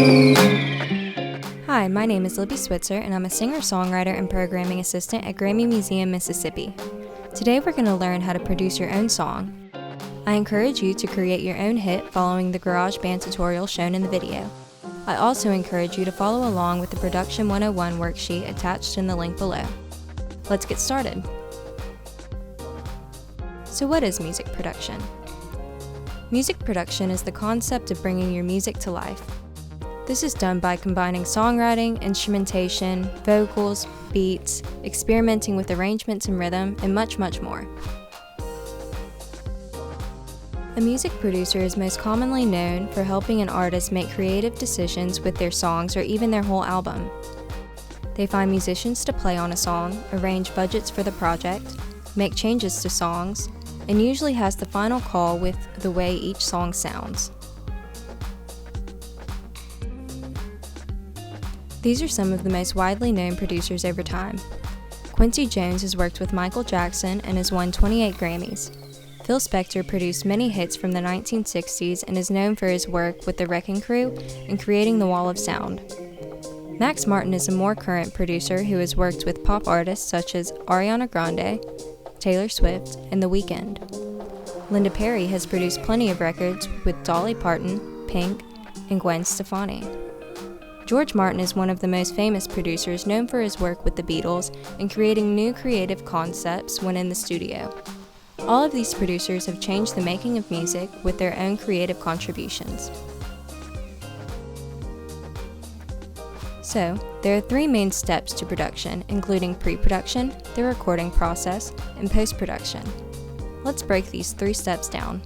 Hi, my name is Libby Switzer, and I'm a singer-songwriter and programming assistant at GRAMMY Museum Mississippi. Today we're going to learn how to produce your own song. I encourage you to create your own hit following the GarageBand tutorial shown in the video. I also encourage you to follow along with the Production 101 worksheet attached in the link below. Let's get started. So what is music production? Music production is the concept of bringing your music to life. This is done by combining songwriting, instrumentation, vocals, beats, experimenting with arrangements and rhythm, and much, much more. A music producer is most commonly known for helping an artist make creative decisions with their songs or even their whole album. They find musicians to play on a song, arrange budgets for the project, make changes to songs, and usually has the final call with the way each song sounds. These are some of the most widely known producers over time. Quincy Jones has worked with Michael Jackson and has won 28 Grammys. Phil Spector produced many hits from the 1960s and is known for his work with the Wrecking Crew and creating the Wall of Sound. Max Martin is a more current producer who has worked with pop artists such as Ariana Grande, Taylor Swift, and The Weeknd. Linda Perry has produced plenty of records with Dolly Parton, Pink, and Gwen Stefani. George Martin is one of the most famous producers, known for his work with the Beatles and creating new creative concepts when in the studio. All of these producers have changed the making of music with their own creative contributions. So, there are three main steps to production, including pre-production, the recording process, and post-production. Let's break these three steps down.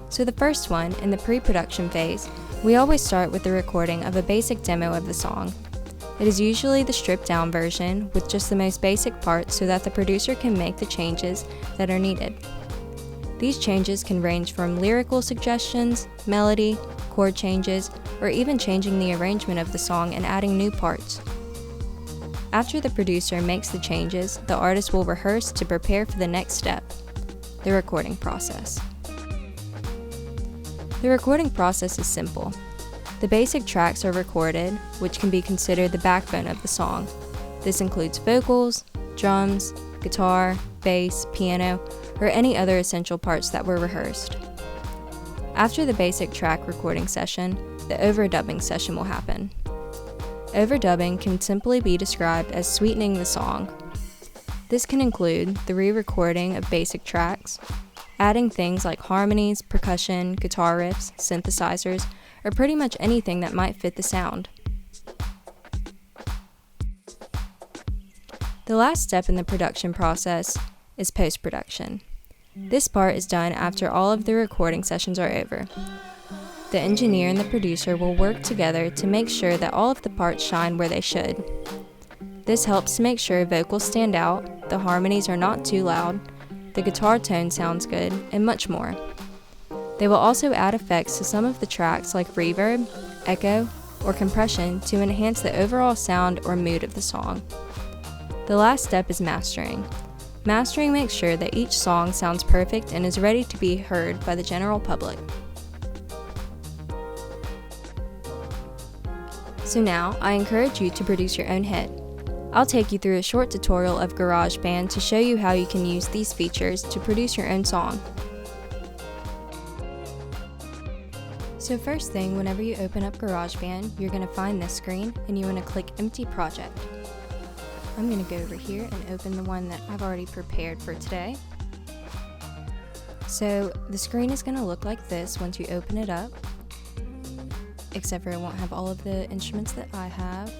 So the first one, in the pre-production phase, we always start with the recording of a basic demo of the song. It is usually the stripped-down version with just the most basic parts so that the producer can make the changes that are needed. These changes can range from lyrical suggestions, melody, chord changes, or even changing the arrangement of the song and adding new parts. After the producer makes the changes, the artist will rehearse to prepare for the next step, the recording process. The recording process is simple. The basic tracks are recorded, which can be considered the backbone of the song. This includes vocals, drums, guitar, bass, piano, or any other essential parts that were rehearsed. After the basic track recording session, the overdubbing session will happen. Overdubbing can simply be described as sweetening the song. This can include the re-recording of basic tracks, adding things like harmonies, percussion, guitar riffs, synthesizers, or pretty much anything that might fit the sound. The last step in the production process is post-production. This part is done after all of the recording sessions are over. The engineer and the producer will work together to make sure that all of the parts shine where they should. This helps to make sure vocals stand out, the harmonies are not too loud, the guitar tone sounds good, and much more. They will also add effects to some of the tracks like reverb, echo, or compression to enhance the overall sound or mood of the song. The last step is mastering. Mastering makes sure that each song sounds perfect and is ready to be heard by the general public. So now, I encourage you to produce your own hit. I'll take you through a short tutorial of GarageBand to show you how you can use these features to produce your own song. So first thing, whenever you open up GarageBand, you're going to find this screen and you want to click Empty Project. I'm going to go over here and open the one that I've already prepared for today. So the screen is going to look like this once you open it up, except for it won't have all of the instruments that I have.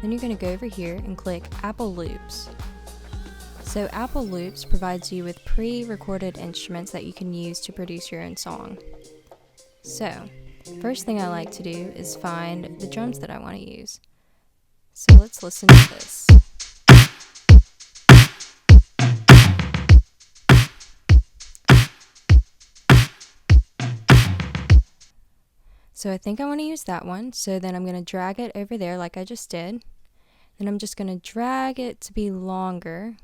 Then you're going to go over here and click Apple Loops. So Apple Loops provides you with pre-recorded instruments that you can use to produce your own song. So, first thing I like to do is find the drums that I want to use. So let's listen to this. So I think I want to use that one, so then I'm going to drag it over there like I just did. Then I'm just going to drag it to be longer.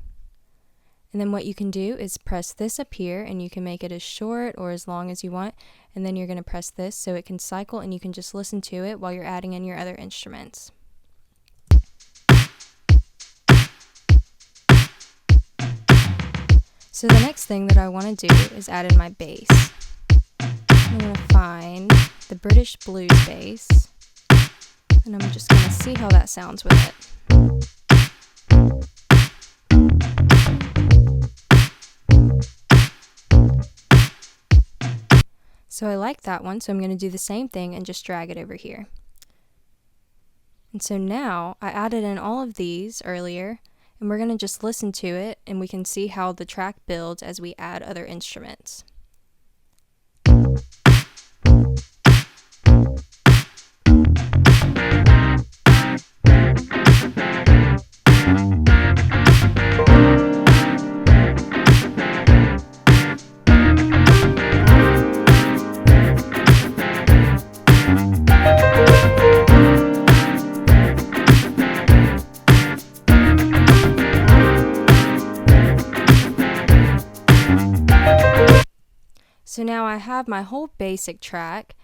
And then what you can do is press this up here, and you can make it as short or as long as you want. And then you're going to press this so it can cycle, and you can just listen to it while you're adding in your other instruments. So the next thing that I want to do is add in my bass. I'm going to find the British blues bass, and I'm just going to see how that sounds with it. So I like that one, so I'm going to do the same thing and just drag it over here. And so now I added in all of these earlier, and we're going to just listen to it, and we can see how the track builds as we add other instruments. So now I have my whole basic track,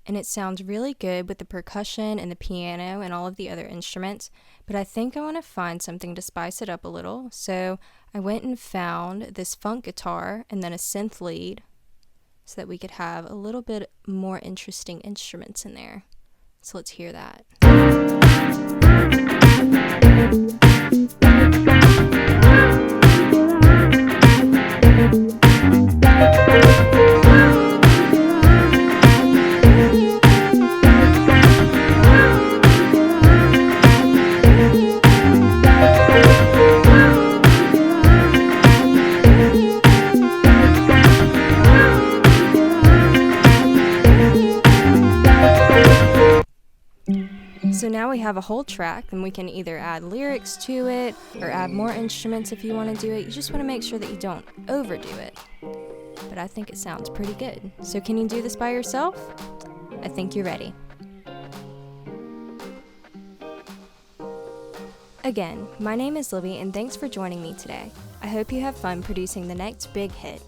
and it sounds really good with the percussion and the piano and all of the other instruments, but I think I want to find something to spice it up a little. So I went and found this funk guitar and then a synth lead so that we could have a little bit more interesting instruments in there. So let's hear that. So now we have a whole track, and we can either add lyrics to it or add more instruments if you want to do it. You just want to make sure that you don't overdo it. But I think it sounds pretty good. So can you do this by yourself? I think you're ready. Again, my name is Libby, and thanks for joining me today. I hope you have fun producing the next big hit.